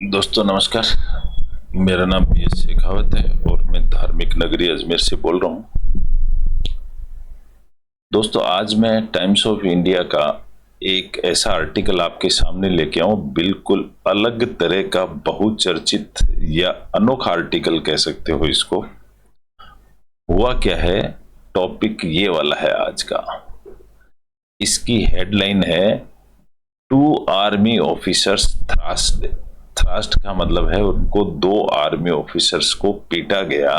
दोस्तों नमस्कार। मेरा नाम पी.एस. शेखावत है और मैं धार्मिक नगरी अजमेर से बोल रहा हूँ। दोस्तों आज मैं टाइम्स ऑफ इंडिया का एक ऐसा आर्टिकल आपके सामने लेके आऊं, बिल्कुल अलग तरह का बहुचर्चित या अनोखा आर्टिकल कह सकते हो इसको। हुआ क्या है, टॉपिक ये वाला है आज का। इसकी हेडलाइन है टू आर्मी ऑफिसर्स थ्रास्ड। थ्रास्ट का मतलब है उनको दो आर्मी ऑफिसर्स को पीटा गया।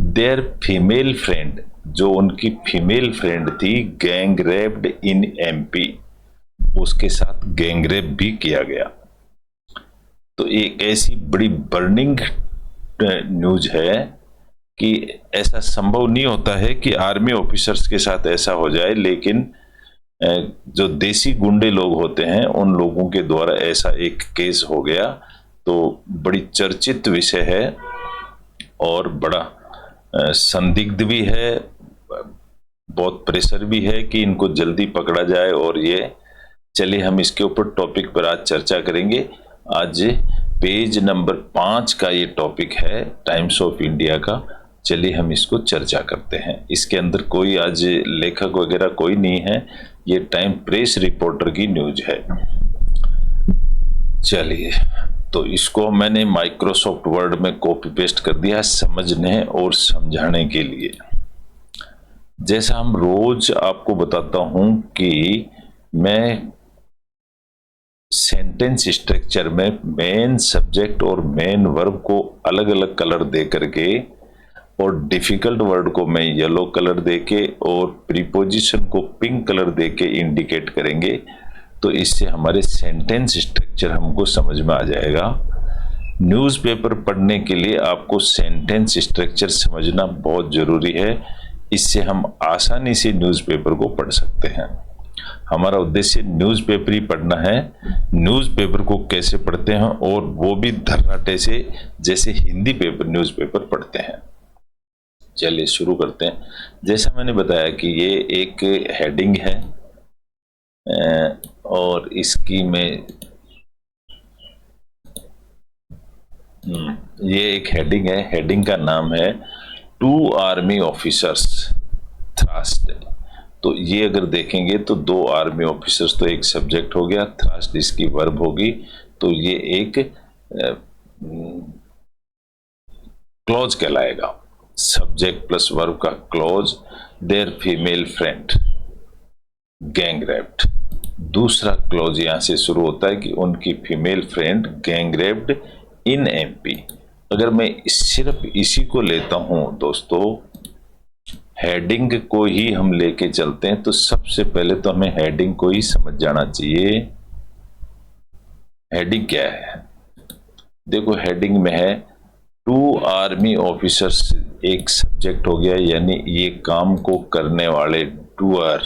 देयर फीमेल फ्रेंड, जो उनकी फीमेल फ्रेंड थी, गैंग रेप्ड इन एमपी, उसके साथ गैंग रेप भी किया गया। तो एक ऐसी बड़ी बर्निंग न्यूज है कि ऐसा संभव नहीं होता है कि आर्मी ऑफिसर्स के साथ ऐसा हो जाए, लेकिन जो देसी गुंडे लोग होते हैं उन लोगों के द्वारा ऐसा एक केस हो गया। तो बड़ी चर्चित विषय है और बड़ा संदिग्ध भी है, बहुत प्रेशर भी है कि इनको जल्दी पकड़ा जाए। और ये चलिए हम इसके ऊपर टॉपिक पर आज चर्चा करेंगे। आज पेज नंबर 5 का ये टॉपिक है टाइम्स ऑफ इंडिया का। चलिए हम इसको चर्चा करते हैं। इसके अंदर कोई आज लेखक वगैरह कोई नहीं है, ये टाइम प्रेस रिपोर्टर की न्यूज है। चलिए, तो इसको मैंने माइक्रोसॉफ्ट वर्ड में कॉपी पेस्ट कर दिया समझने और समझाने के लिए। जैसा हम रोज आपको बताता हूं कि मैं सेंटेंस स्ट्रक्चर में मेन सब्जेक्ट और मेन वर्ब को अलग अलग कलर दे करके और डिफिकल्ट वर्ड को मैं येलो कलर देके और प्रीपोजिशन को पिंक कलर देके इंडिकेट करेंगे, तो इससे हमारे सेंटेंस स्ट्रक्चर हमको समझ में आ जाएगा। न्यूज़पेपर पढ़ने के लिए आपको सेंटेंस स्ट्रक्चर समझना बहुत जरूरी है, इससे हम आसानी से न्यूज़पेपर को पढ़ सकते हैं। हमारा उद्देश्य न्यूज़पेपर ही पढ़ना है। न्यूज़पेपर को कैसे पढ़ते हैं, और वो भी धर्राटे से, जैसे हिंदी पेपर न्यूज़पेपर पढ़ते हैं। चलिए शुरू करते हैं। जैसा मैंने बताया कि ये एक हेडिंग है और इसकी में ये एक हेडिंग है। हेडिंग का नाम है टू आर्मी ऑफिसर्स थ्रास्ट। तो ये अगर देखेंगे तो दो आर्मी ऑफिसर्स, तो एक सब्जेक्ट हो गया, थ्रास्ट इसकी वर्ब होगी, तो ये एक क्लॉज कहलाएगा। सब्जेक्ट प्लस वर्ब का clause. Their female friend gang raped. दूसरा क्लॉज यहां से शुरू होता है कि उनकी female friend gang raped in MP. अगर मैं सिर्फ इसी को लेता हूं दोस्तों, हेडिंग को ही हम लेके चलते हैं, तो सबसे पहले तो हमें हेडिंग को ही समझ जाना चाहिए। हेडिंग क्या है? देखो हेडिंग में है टू आर्मी ऑफिसर्स, एक सब्जेक्ट हो गया, यानी ये काम को करने वाले डूअर।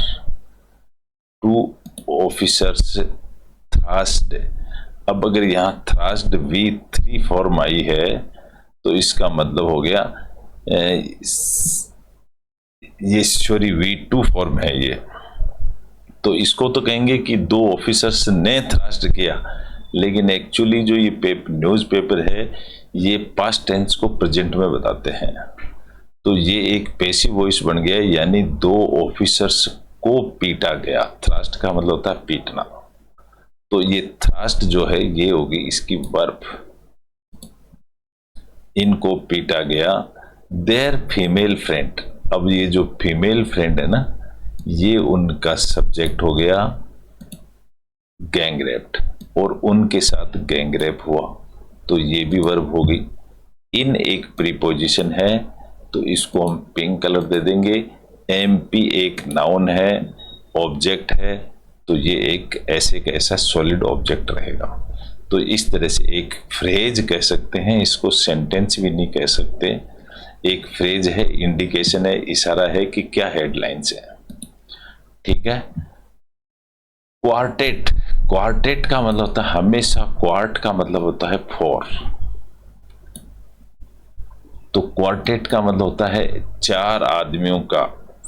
To officers थ्रास्ड। अब अगर यहां थ्रास्ड V3 फॉर्म आई है तो इसका मतलब हो गया ये सॉरी V2 फॉर्म है ये। तो इसको तो कहेंगे कि दो ऑफिसर्स ने थ्रास्ट किया, लेकिन एक्चुअली जो ये न्यूज़पेपर है ये पास्ट टेंस को प्रेजेंट में बताते हैं। तो ये एक पैसिव वॉइस बन गया, यानी दो ऑफिसर्स को पीटा गया। थ्रास्ट का मतलब होता है पीटना। तो ये थ्रास्ट जो है ये होगी इसकी वर्ब। इनको पीटा गया। देयर फीमेल फ्रेंड, अब ये जो फीमेल फ्रेंड है ना, ये उनका सब्जेक्ट हो गया गैंग रेप्ड, और उनके साथ गैंग रेप हुआ, तो ये भी वर्ब होगी। इन एक प्रीपोजिशन है, तो इसको हम पिंक कलर दे देंगे। एमपी एक नाउन है, ऑब्जेक्ट है, तो ये एक ऐसे का ऐसा सॉलिड ऑब्जेक्ट रहेगा। तो इस तरह से एक फ्रेज कह सकते हैं इसको, सेंटेंस भी नहीं कह सकते। एक फ्रेज है, इंडिकेशन है, इशारा है कि क्या हेडलाइंस है। ठीक है। क्वार्टेट। क्वार्टेट का मतलब होता है, हमेशा क्वार्ट का मतलब होता है फोर। तो क्वार्टेट का मतलब होता है चार आदमियों का,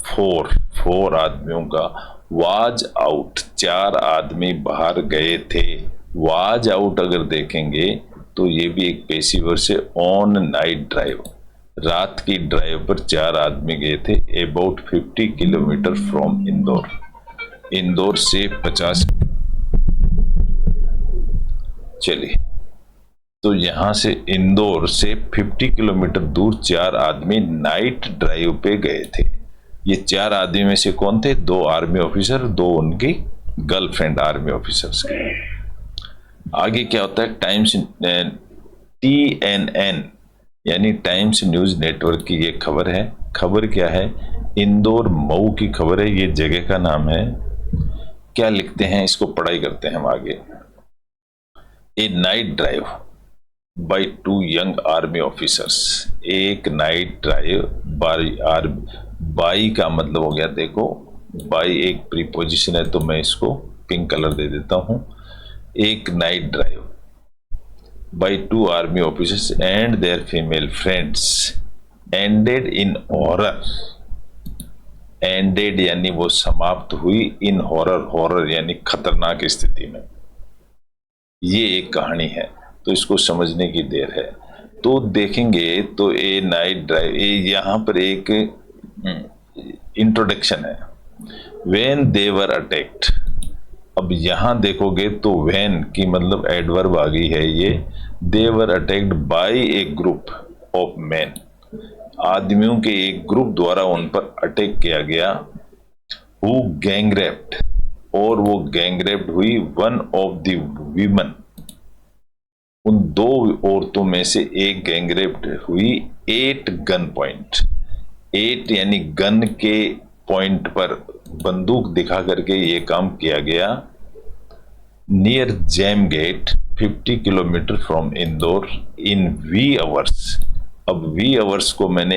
फोर आदमियों का। वाज आउट, चार आदमी बाहर गए थे। वाज आउट अगर देखेंगे तो ये भी एक पेशी वर्ब से ऑन नाइट ड्राइव, रात की ड्राइव पर 4 आदमी गए थे about 50 kilometre from Indore, Indore से 50। चलिए, तो यहां से इंदौर से 50 किलोमीटर दूर 4 आदमी नाइट ड्राइव पे गए थे। ये 4 आदमी में से कौन थे? 2 आर्मी ऑफिसर, 2 उनकी गर्लफ्रेंड आर्मी ऑफिसर्स के। आगे क्या होता है? टाइम्स TNN यानी टाइम्स न्यूज नेटवर्क की ये खबर है। खबर क्या है? इंदौर मऊ की खबर है, ये जगह का नाम है। क्या लिखते हैं, इसको पढ़ाई करते हैं हम आगे। A night drive by 2 young army officers, एक नाइट ड्राइव बाई का मतलब हो गया, देखो बाई एक प्रीपोजिशन है तो मैं इसको पिंक कलर दे देता हूं। एक night drive by 2 army officers and their female friends ended in horror. Ended यानी वो समाप्त हुई, इन हॉरर, हॉरर यानी खतरनाक स्थिति में। ये एक कहानी है, तो इसको समझने की देर है। तो देखेंगे तो ए नाइट ड्राइव, यहां पर एक इंट्रोडक्शन है। व्हेन दे वर अटैक्ड, अब यहां देखोगे तो व्हेन की मतलब एडवर्ब आ गई है ये। They were attacked by a group of man, आदमियों के एक ग्रुप द्वारा उन पर अटैक किया गया। हु गैंगरेप्ड, और वो गैंगरेप्ड हुई, वन ऑफ द वीमन, उन 2 औरतों में से एक गैंगरेप्ड हुई। 8 गन पॉइंट, 8 यानी गन के पॉइंट पर बंदूक दिखा करके ये काम किया गया। Near Jam Gate 50 kilometre from Indore in wee hours. अब वी आवर्स को मैंने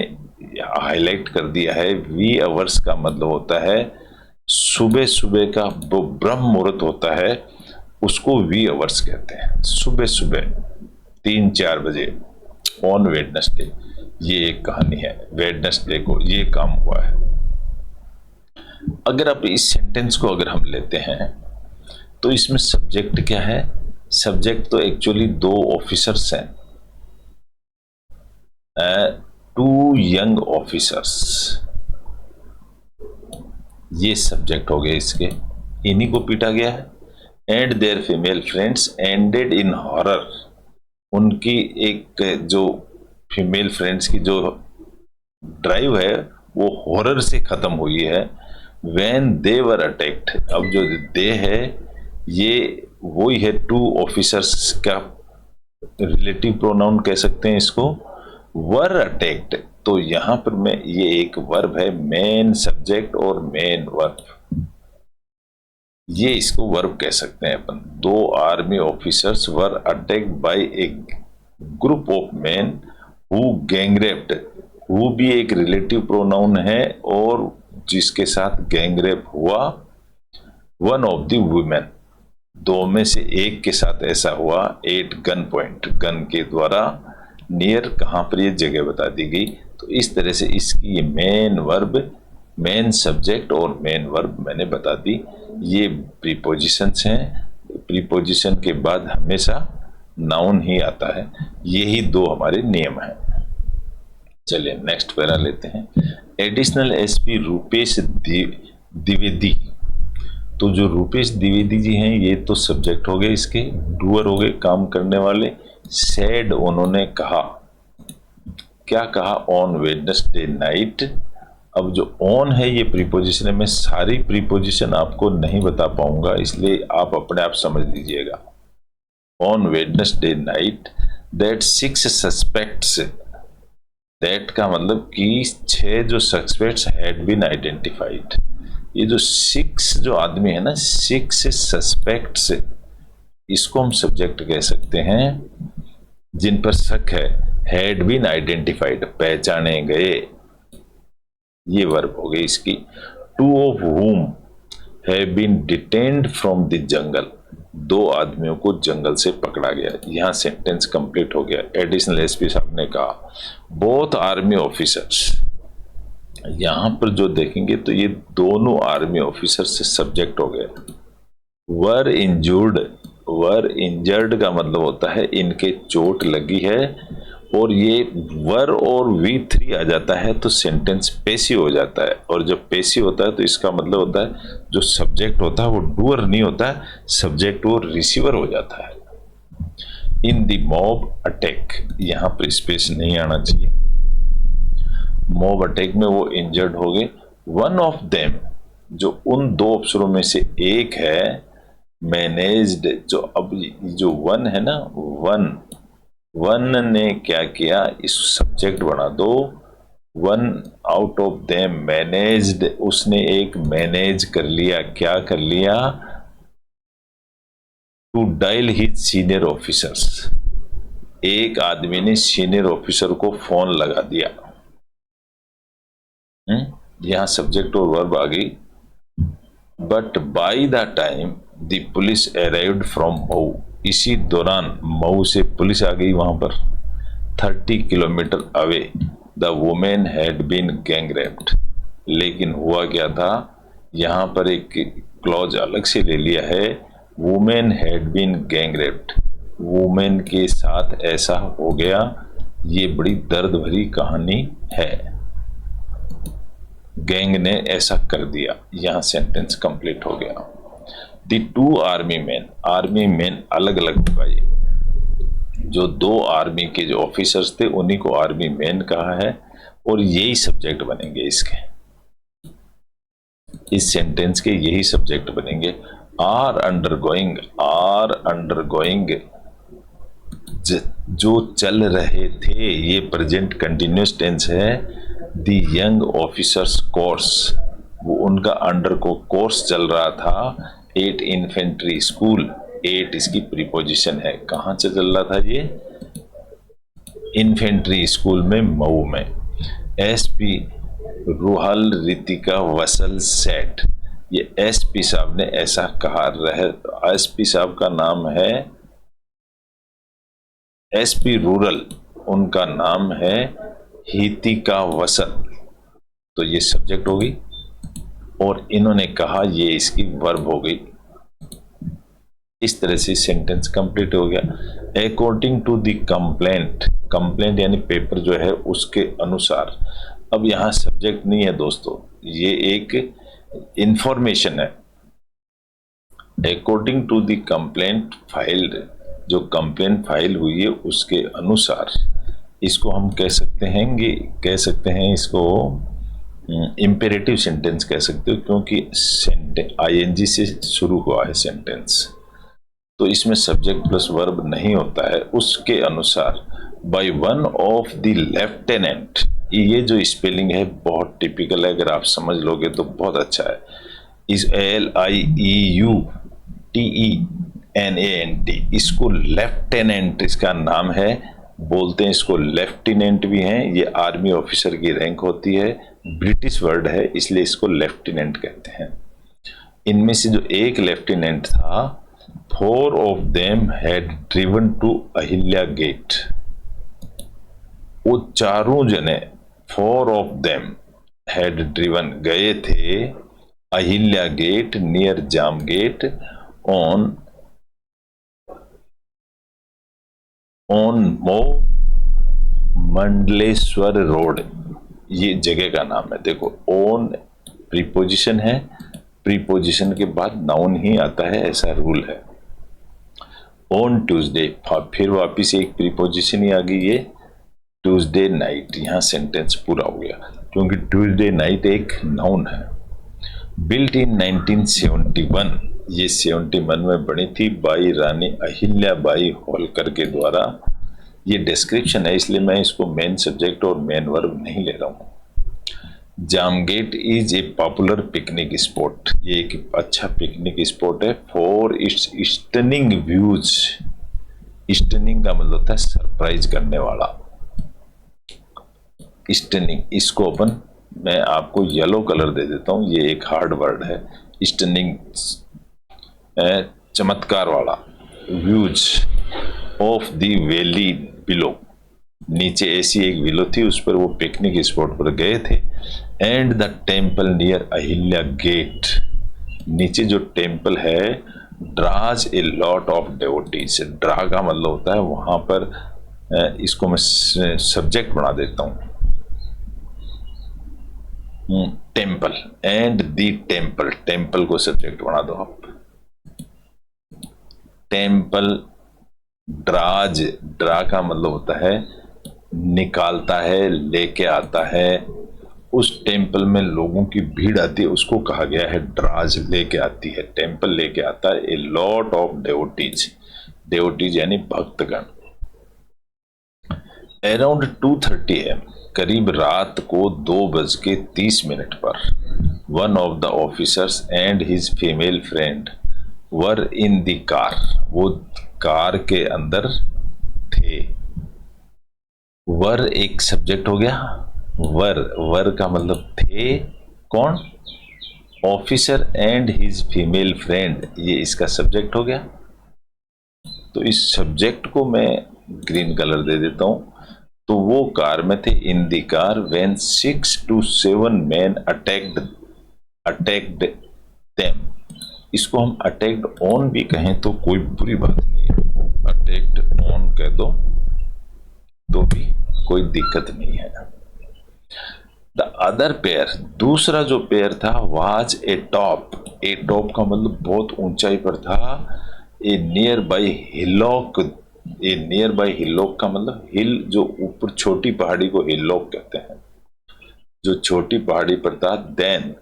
हाईलाइट कर दिया है। वी आवर्स का मतलब होता है सुबह सुबह का वो ब्रह्म मुहूर्त होता है, उसको वी आवर्स कहते हैं। सुबह सुबह 3-4 बजे ऑन वेडनेसडे, ये एक कहानी है। वेडनेसडे को ये काम हुआ है। अगर आप इस सेंटेंस को अगर हम लेते हैं तो इसमें सब्जेक्ट क्या है? सब्जेक्ट तो एक्चुअली 2 ऑफिसर्स हैं, 2 यंग ऑफिसर्स, ये सब्जेक्ट हो गए इसके, इन्हीं को पीटा गया है। And their female friends ended in horror, उनकी एक जो फीमेल फ्रेंड्स की जो ड्राइव है वो हॉरर से खत्म हुई है। व्हेन दे वर अटैक्ड, अब जो दे है ये वही है 2 ऑफिसर्स का रिलेटिव प्रोनाउन कह सकते हैं इसको। वर अटैक्ड, तो यहां पर मैं ये एक वर्ब है, मेन सब्जेक्ट और मेन वर्ब, ये इसको वर्ब कह सकते हैं अपन। 2 army officers were attacked by a group of man who gangraped, who भी एक रिलेटिव प्रोनाउन है और जिसके साथ गैंगरेप हुआ। वन ऑफ द वुमेन, 2 में से एक के साथ ऐसा हुआ। 8 गन पॉइंट, गन के द्वारा। नियर, कहां पर ये जगह बता दी गई। तो इस तरह से इसकी मेन वर्ब, मेन सब्जेक्ट और मेन वर्ब मैंने बता दी। ये प्रीपोजिशंस हैं, प्रीपोजिशन के बाद हमेशा नाउन ही आता है। यही 2 हमारे नियम हैं। चलिए नेक्स्ट पैरा लेते हैं। एडिशनल एसपी रूपेश द्विवेदी, तो जो रूपेश द्विवेदी जी हैं ये तो सब्जेक्ट हो गए, इसके डूअर हो गए, काम करने वाले। सैड, उन्होंने कहा, क्या कहा? On Wednesday night. अब जो ऑन है ये प्रीपोजिशन है, मैं सारी प्रीपोजिशन आपको नहीं बता पाऊंगा, इसलिए आप अपने आप समझ लीजिएगा। On Wednesday night that 6 suspects, that का मतलब कि 6 जो सस्पेक्ट्स हैड बीन आइडेंटिफाइड। ये जो 6 जो आदमी है ना, 6 सस्पेक्ट्स, इसको हम सब्जेक्ट कह सकते हैं, जिन पर शक है। हैड बीन आइडेंटिफाइड, पहचाने गए, ये वर्ब हो गई इसकी। 2 of whom have been detained from the jungle, 2 आदमियों को जंगल से पकड़ा गया। यहां सेंटेंस कंप्लीट हो गया। एडिशनल एसपी साहब ने कहा बोथ आर्मी ऑफिसर्स, यहां पर जो देखेंगे तो ये दोनों आर्मी ऑफिसर से सब्जेक्ट हो गए। वर इंजूर्ड वर इंजर्ड का मतलब होता है इनके चोट लगी है, और ये वर और V3 आ जाता है तो सेंटेंस पैसिव हो जाता है। और जब पैसिव होता है तो इसका मतलब होता है जो सब्जेक्ट होता है वो डूअर नहीं होता है, सब्जेक्ट वो रिसीवर हो जाता है। इन द मॉब अटैक, यहां पर स्पेस नहीं आना चाहिए। मॉब अटैक में वो इंजर्ड हो गए। वन ऑफ देम, जो उन दो अफसरों में से एक है, मैनेज्ड, जो अब जो वन है ना, वन ने क्या किया, इस सब्जेक्ट बना दो, one out of them managed, उसने एक मैनेज कर लिया, क्या कर लिया, to dial his senior officers, एक आदमी ने सीनियर ऑफिसर को फोन लगा दिया। यहां सब्जेक्ट और वर्ब आ गई। But by the time the police arrived from Mau, इसी दौरान मऊ से पुलिस आ गई वहां पर। 30 kilometre away the women had been gang raped, लेकिन हुआ क्या था, यहां पर एक क्लॉज अलग से ले लिया है, women had been gang raped, women के साथ ऐसा हो गया। ये बड़ी दर्द भरी कहानी है, गैंग ने ऐसा कर दिया। यहां सेंटेंस कंप्लीट हो गया। द टू आर्मी मैन अलग अलग होगा, ये जो दो आर्मी के जो ऑफिसर्स थे उन्हीं को आर्मी मैन कहा है, और यही सब्जेक्ट बनेंगे इसके, इस सेंटेंस के यही सब्जेक्ट बनेंगे। आर अंडरगोइंग जो चल रहे थे, ये प्रेजेंट कंटिन्यूस टेंस है। द यंग ऑफिसर्स कोर्स, वो उनका अंडर को कोर्स चल रहा था एट इन्फेंट्री स्कूल। एट इसकी प्रीपोजिशन है, कहां से चल रहा था ये, इन्फेंट्री स्कूल में, मऊ में। एसपी रूहल रितिका वसल सेट, ये एसपी साहब ने ऐसा कहा रहे। एसपी साहब का नाम है एसपी रूरल, उनका नाम है हितिका वसल, तो ये सब्जेक्ट हो गई, और इन्होंने कहा, ये इसकी वर्ब हो गई। इस तरह से सेंटेंस कंप्लीट हो गया। अकॉर्डिंग टू द कंप्लेंट यानी पेपर जो है उसके अनुसार। अब यहां सब्जेक्ट नहीं है दोस्तों, ये एक इंफॉर्मेशन है। According to the complaint filed, जो कंप्लेंट फाइल हुई है उसके अनुसार, इसको हम कह सकते हैं इसको इंपेरेटिव सेंटेंस कह सकते हो, क्योंकि आईएनजी से शुरू हुआ है सेंटेंस, तो इसमें सब्जेक्ट प्लस वर्ब नहीं होता है। उसके अनुसार by one of the lieutenant, ये जो स्पेलिंग है बहुत टिपिकल है, अगर आप समझ लोगे तो बहुत अच्छा है। इस LIEUTENANT, इसको लेफ्टिनेंट इसका नाम है, बोलते हैं इसको लेफ्टिनेंट भी हैं। ये आर्मी ऑफिसर की रैंक होती है, ब्रिटिश वर्ड है इसलिए इसको लेफ्टिनेंट कहते हैं। इनमें से जो एक लेफ्टिनेंट था, 4 of them had driven to Ahilya Gate, वो चारों जने 4 of them had driven गए थे Ahilya Gate near Jam Gate on Mhow Mandleshwar road, ये जगह का नाम है। देखो ऑन प्रीपोजिशन है, प्रीपोजिशन के बाद नाउन ही आता है, ऐसा रूल है। ऑन ट्यूसडे, फिर वापिस एक प्रीपोजिशन ही आ गई, ये ट्यूसडे नाइट, यहां सेंटेंस पूरा हो गया क्योंकि ट्यूसडे नाइट एक नाउन है। बिल्ट इन 1971, ये 71 में बनी थी बाई रानी अहिल्या बाई होलकर के द्वारा। ये डिस्क्रिप्शन है इसलिए मैं इसको मेन सब्जेक्ट और मेन वर्ब नहीं ले रहा हूं। Jamgate is a popular picnic spot, ये एक अच्छा पिकनिक स्पॉट है for its stunning views. Stunning का मतलब होता है सरप्राइज करने वाला। स्टनिंग, इसको अपन मैं आपको येलो कलर दे देता हूं, ये एक हार्ड वर्ड है। स्टनिंग चमत्कार वाला। Views of the valley below, नीचे ऐसी एक विलो थी उस पर वो पिकनिक स्पॉट पर गए थे। And the temple near Ahilya gate, नीचे जो टेम्पल है draws a lot of devotees. Draw का मतलब होता है वहां पर, इसको मैं सब्जेक्ट बना देता हूं, temple and the temple. Temple को सब्जेक्ट बना दो आप। टेम्पल ड्राज, ड्रा का मतलब होता है निकालता है, लेके आता है। उस टेम्पल में लोगों की भीड़ आती है, उसको कहा गया है ड्राज, लेके आती है। टेम्पल लेके आता है ए लॉट ऑफ डेवोटीज। डेवोटीज यानी भक्तगण। अराउंड 2:30 AM, करीब रात को 2:30 पर, one of the officers and his female friend were in the car. वो कार के अंदर थे। वर एक सब्जेक्ट हो गया। वर, वर का मतलब थे कौन? Officer and his female friend, ये इसका सब्जेक्ट हो गया। तो इस सब्जेक्ट को मैं ग्रीन कलर दे देता हूं। तो वो कार में थे, in the car when 6 to 7 men attacked them. इसको हम अटैक्ड ऑन भी कहें तो कोई बुरी बात नहीं है, अटैक्ड ऑन कह दो तो भी कोई दिक्कत नहीं है। द अदर पेयर, दूसरा जो पेयर था, was a top. A top का मतलब बहुत ऊंचाई पर था। ए near by hillock, A near by hillock का मतलब हिल, जो ऊपर छोटी पहाड़ी को हिलॉक कहते हैं, जो छोटी पहाड़ी पर था। देन,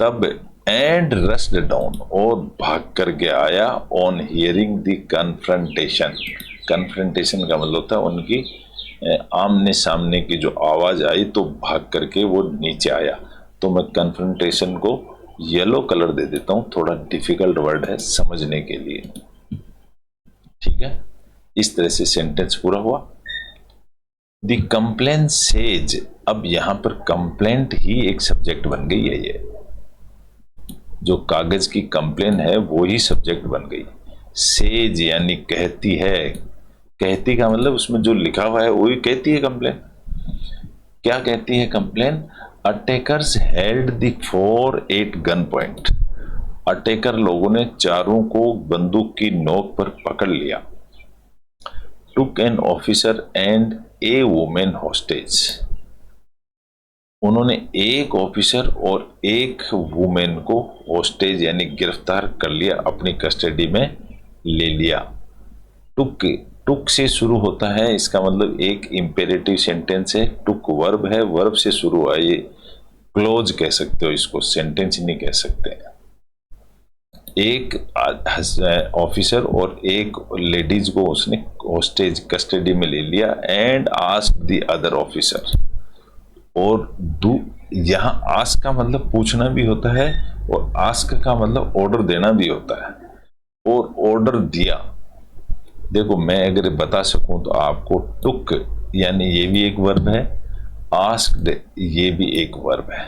तब, एंड रस्ड डाउन, और भाग करके आया। On hearing the confrontation, confrontation का मतलब होता है उनकी आमने सामने की जो आवाज आई तो भाग करके वो नीचे आया। तो मैं कन्फ्रंटेशन को येलो कलर दे देता हूं, थोड़ा डिफिकल्ट वर्ड है समझने के लिए, ठीक है। इस तरह से सेंटेंस पूरा हुआ। द कंप्लेन सेज, अब यहां पर कंप्लेंट ही एक सब्जेक्ट बन गई है। ये जो कागज की कंप्लेन है वो ही सब्जेक्ट बन गई। सेज यानी कहती है। कहती का मतलब उसमें जो लिखा हुआ है वही कहती है कंप्लेन। क्या कहती है complain? Attackers held the 4 at gun point. Attacker लोगों ने चारों को बंदूक की नोक पर पकड़ लिया। Took an officer and A women hostage, उन्होंने एक ऑफिसर और एक वुमेन को हॉस्टेज यानी गिरफ्तार कर लिया, अपनी कस्टडी में ले लिया। टुक, टुक से शुरू होता है, इसका मतलब एक इंपेरेटिव सेंटेंस है। टुक वर्ब है, वर्ब से शुरू हुआ, ये क्लोज कह सकते हो इसको, सेंटेंस ही नहीं कह सकते। एक ऑफिसर और एक लेडीज को उसने हॉस्टेज कस्टडी में ले लिया। And asked the other officer, और यहां आस्क का मतलब पूछना भी होता है और आस्क का मतलब ऑर्डर देना भी होता है, और ऑर्डर दिया। देखो मैं अगर बता सकूं तो आपको, टुक यानी ये भी एक वर्ब है, आस्क्ड ये भी एक वर्ब है,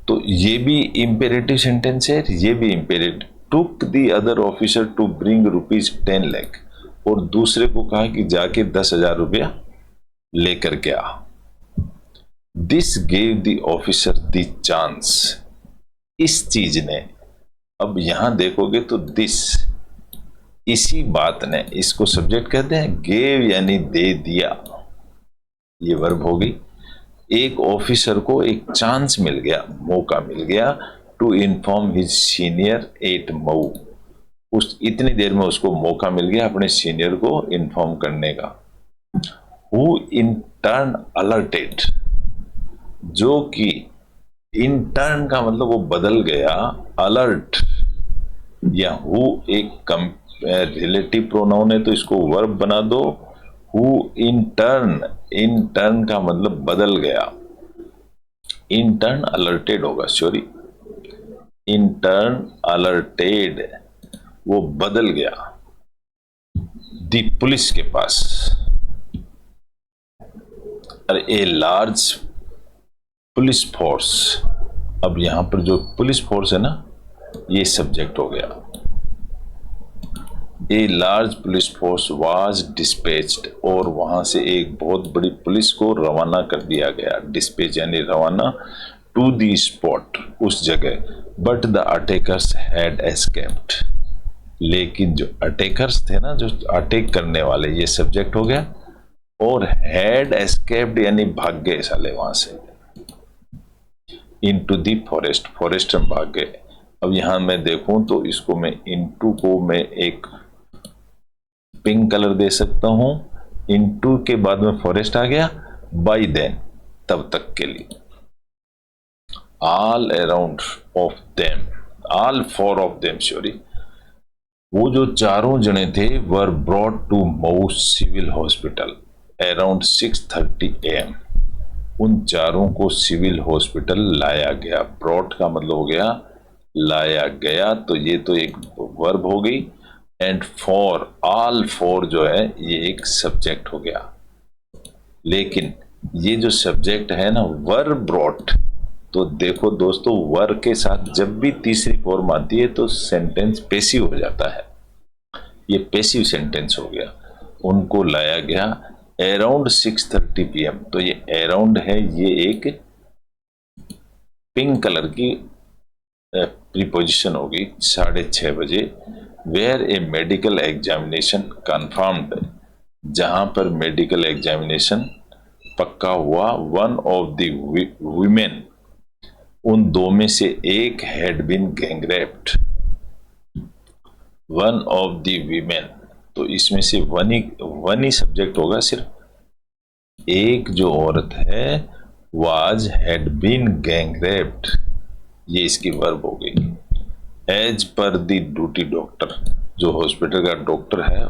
तो ये भी इंपेरेटिव सेंटेंस है, ये भी imperative. Took the other officer to bring ₹10 lakh, और दूसरे को कहा कि जाके 10,000 रुपया लेकर के आ। This gave the officer the chance, इस चीज ने, अब यहां देखोगे तो दिस, इसी बात ने, इसको सब्जेक्ट कहते हैं। गेव यानी दे दिया, ये वर्ब होगी। एक ऑफिसर को एक चांस मिल गया, मौका मिल गया। To inform his senior at Mhow, उस इतनी देर में उसको मौका मिल गया अपने सीनियर को इन्फॉर्म करने का। हु इन टर्न अलर्टेड, जो कि इन टर्न का मतलब वो बदल गया, अलर्ट या हु एक रिलेटिव प्रोनाउन है तो इसको वर्ब बना दो। हु इन टर्न का मतलब बदल गया, इन टर्न अलर्टेड होगा, सॉरी, इन टर्न अलर्टेड, वो बदल गया दी पुलिस के पास। अरे ए लार्ज पुलिस फोर्स, अब यहां पर जो पुलिस फोर्स है ना, ये सब्जेक्ट हो गया। A large police force was dispatched, और वहां से एक बहुत बड़ी पुलिस को रवाना कर दिया गया। डिस्पैच यानी रवाना। टू द स्पॉट, उस जगह, but the attackers had escaped. लेकिन जो अटैकर्स थे ना, जो अटैक करने वाले, ये सब्जेक्ट हो गया, और हैड एस्केप्ड यानी भाग गए साले वहां से, इनटू द फॉरेस्ट, फॉरेस्ट में भाग गए। अब यहां मैं देखूं तो इसको मैं इनटू को मैं एक पिंक कलर दे सकता हूं, इनटू के बाद में फॉरेस्ट आ गया, बाय देन तब तक के लिए, all around of them, all four of them sorry, वो जो चारों जने थे were brought to Mhow civil hospital around 6:30 AM। उन चारों को सिविल हॉस्पिटल लाया गया। ब्रॉट का मतलब हो गया लाया गया, तो ये तो एक वर्ब हो गई, एंड फॉर, ऑल फोर जो है ये एक सब्जेक्ट हो गया। लेकिन ये जो सब्जेक्ट है ना वर ब्रॉट, तो देखो दोस्तों वर के साथ जब भी तीसरी फॉर्म आती है तो सेंटेंस पैसिव हो जाता है, ये पैसिव सेंटेंस हो गया। उनको लाया गया अराउंड 6:30 PM, तो ये अराउंड है, ये एक पिंक कलर की प्रीपोजिशन होगी, 6:30 बजे। Where a medical examination confirmed, जहां पर मेडिकल एग्जामिनेशन पक्का हुआ, वन ऑफ द वीमेन, उन दो में से एक had been gangraped, one of the women, तो इसमें से वन ही सब्जेक्ट होगा, सिर्फ एक जो औरत है वाज हैड बीन गैंगरेप्ड, ये इसकी वर्ब हो गई। As per the duty doctor, जो हॉस्पिटल का डॉक्टर है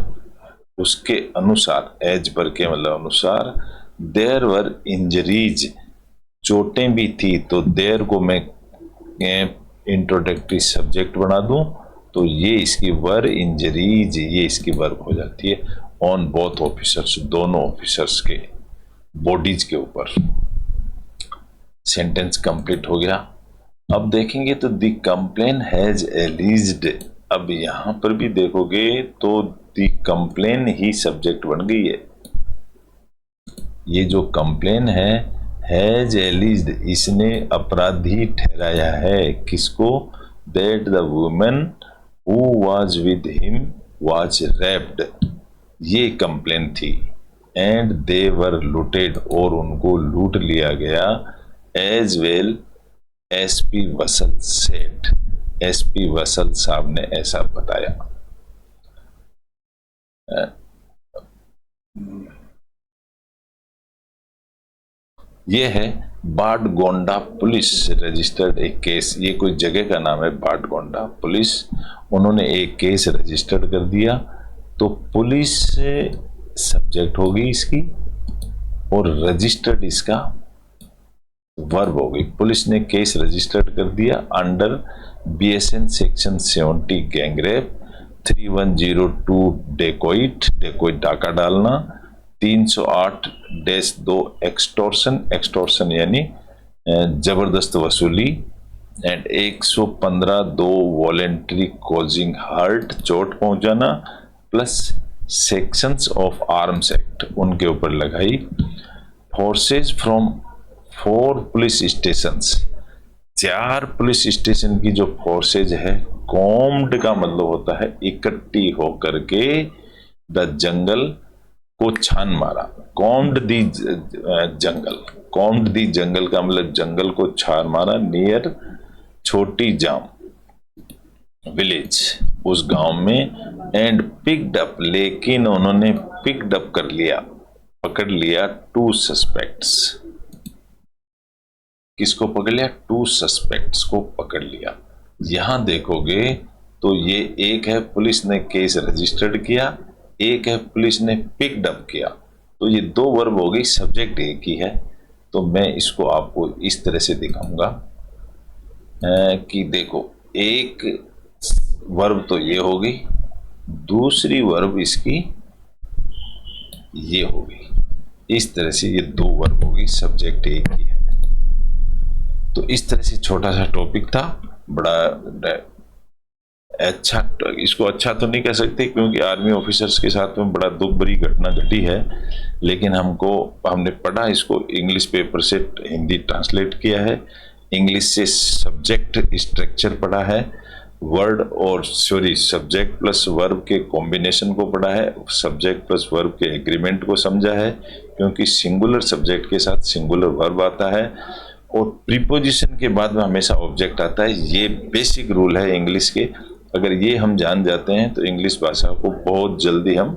उसके अनुसार, एज पर के मतलब अनुसार, देयर वर इंजरीज, चोटें भी थी, तो देयर को मैं इंट्रोडक्टरी सब्जेक्ट बना दूं तो ये इसकी वर इंजरीज, ये इसकी वर्ब हो जाती है, ऑन बोथ ऑफिसर्स, दोनों ऑफिसर्स के बॉडीज के ऊपर। सेंटेंस कंप्लीट हो गया। अब देखेंगे तो द कंप्लेन हैज एलिज्ड, अब यहां पर भी देखोगे तो द कंप्लेन ही सब्जेक्ट बन गई है। ये जो कंप्लेन है हैज एलिज्ड, इसने अपराधी ठहराया है किसको, that the woman who was with him was raped, ये कंप्लेन थी, एंड दे वर लूटेड, और उनको लूट लिया गया, as well SP Vasal said, SP Vasal साहब ने ऐसा बताया। ये है बाटगोंडा पुलिस रजिस्टर्ड एक केस, ये कोई जगह का नाम है बाटगोंडा पुलिस, उन्होंने एक केस रजिस्टर्ड कर दिया, तो पुलिस सब्जेक्ट होगी इसकी और रजिस्टर्ड इसका वर्ब हो गई। पुलिस ने केस रजिस्टर्ड कर दिया under BSN section 70 gangrape, 3102 dacoit, dacoit डाका डालना, 308-2 एक्सटॉर्शन, एक्सटॉर्शन यानी जबरदस्त वसूली, एंड 115-2 वॉलेंट्री कॉजिंग हर्ट, चोट पहुंचाना, plus sections of arms act उनके ऊपर लगाई। Forces from 4 police stations, 4 police station की जो फोर्सेज है, कॉम्ड का मतलब होता है इकट्ठी होकर के द जंगल को छान मारा, कॉम्ड दी जंगल, कॉम्ड दी जंगल का मतलब जंगल को छान मारा, नियर छोटी जाम विलेज, उस गांव में, एंड पिक्ड अप, लेकिन उन्होंने पिक्ड अप कर लिया, पकड़ लिया 2 सस्पेक्ट्स, किसको पकड़ लिया, 2 सस्पेक्ट्स को पकड़ लिया। यहां देखोगे तो ये एक है पुलिस ने केस रजिस्टर्ड किया, एक है पुलिस ने पिक्ड अप किया, तो ये 2 वर्ब हो गई, सब्जेक्ट एक ही है। तो मैं इसको आपको इस तरह से दिखाऊंगा कि देखो एक वर्ब तो ये हो गई, दूसरी वर्ब इसकी ये हो गई, इस तरह से ये 2 वर्ब हो गई, सब्जेक्ट एक ही है। तो इस तरह से छोटा सा टॉपिक था, बड़ा अच्छा, इसको अच्छा तो नहीं कह सकते क्योंकि आर्मी ऑफिसर्स के साथ में बड़ा दुख भरी घटना घटी है, लेकिन हमने पढ़ा, इसको इंग्लिश पेपर से हिंदी ट्रांसलेट किया है, इंग्लिश से सब्जेक्ट स्ट्रक्चर पढ़ा है, वर्ड और सब्जेक्ट प्लस वर्ब के कॉम्बिनेशन को पढ़ा है, सब्जेक्ट प्लस वर्ब के एग्रीमेंट को समझा है, क्योंकि सिंगुलर सब्जेक्ट के साथ सिंगुलर वर्ब आता है और प्रीपोजिशन के बाद में हमेशा ऑब्जेक्ट आता है। ये बेसिक रूल है इंग्लिश के। अगर ये हम जान जाते हैं तो इंग्लिश भाषा को बहुत जल्दी हम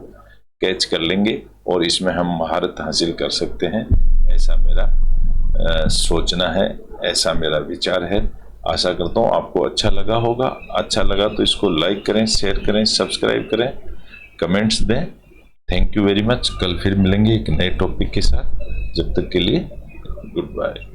कैच कर लेंगे और इसमें हम महारत हासिल कर सकते हैं। ऐसा मेरा सोचना है, ऐसा मेरा विचार है। आशा करता हूँ आपको अच्छा लगा होगा। अच्छा लगा तो इसको लाइक करें, शेयर करें, सब्सक्राइब करें, कमेंट्स दें। Thank you very much. कल फिर मिलेंगे एक नए टॉपिक के साथ। जब तक के लिए गुड बाय।